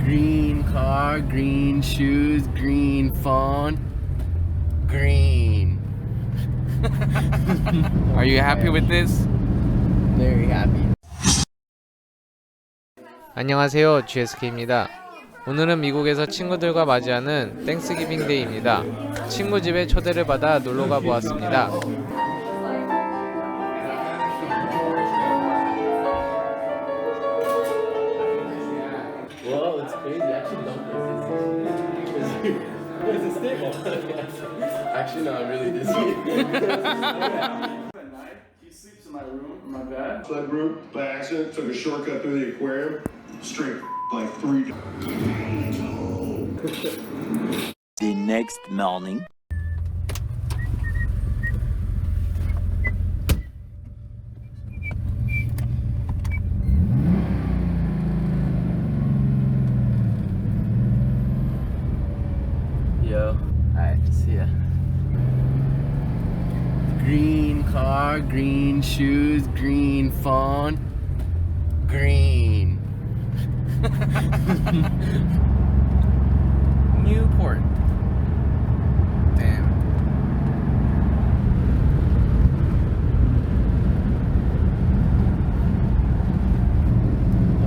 Green car, green shoes, green phone, green. Are you happy with this? Very happy. 안녕하세요, GSK입니다. 오늘은 미국에서 친구들과 맞이하는 땡스기빙데이입니다. 친구 집에 초대를 받아 놀러가 보았습니다. Well, it's crazy. I actually don't know. It's a staple. Actually, no, I'm really dizzy. He sleeps in my room, in my bed. Fled room by accident, took a shortcut through the aquarium, straight like 3. The next morning. Yo, alright, see ya. Green car, green shoes, green phone, green. Newport. Damn.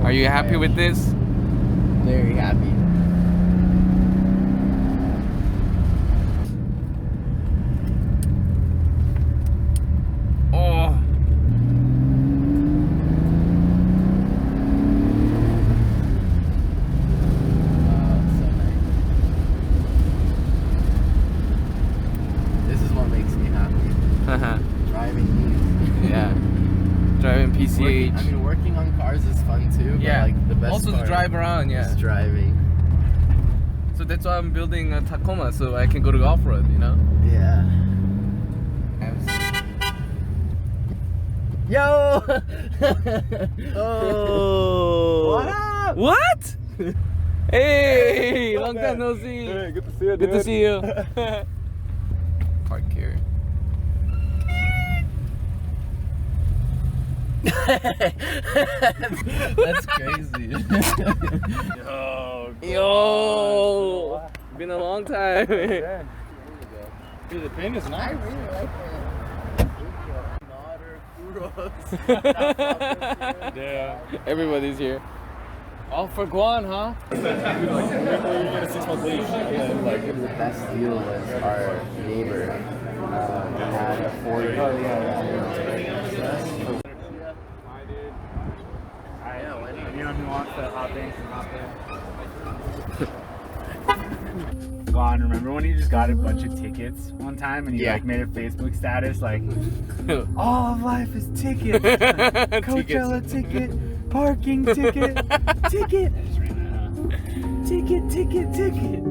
Are you happy with this? Very happy. Oh. So nice. This is what makes me happy. Driving these. Yeah. Driving PCH. I mean, working on cars is fun too. But Yeah. like the best Also to part drive around, yeah. is driving. So that's why I'm building a Tacoma so I can go to off-road, you know? Yeah. Yo! Oh. What up? What? Hey, long time no see. Hey, good to see you, Good to see you. Park here. That's crazy. Yo, been a long time. Dude, the paint is nice. I really like it. Yeah. Everybody's here. All for Guan, huh? The best deal was our neighbor had a 40. I did. Yeah, why not? You know who wants to hop in? Gone. Remember when you just got a bunch of tickets one time and you Yeah. like made a Facebook status like, all of life is tickets. Coachella ticket, parking ticket, ticket, ticket.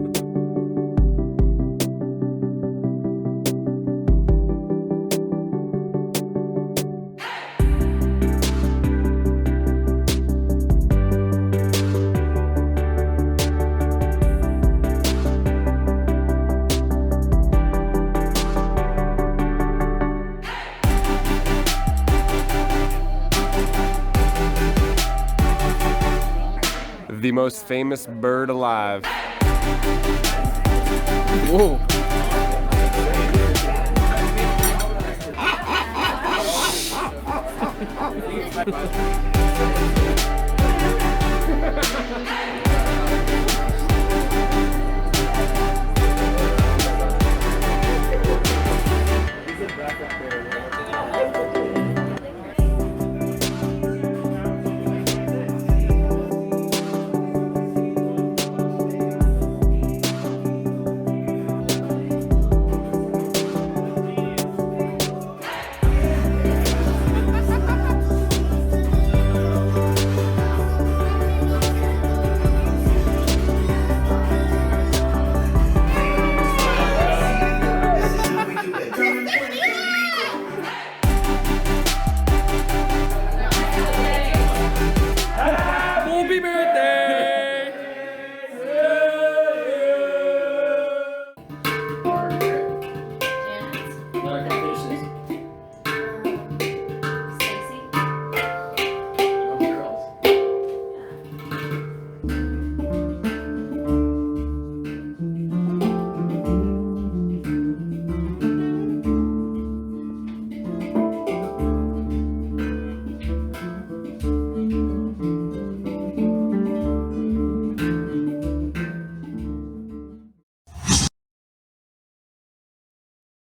The most famous bird alive. Whoa.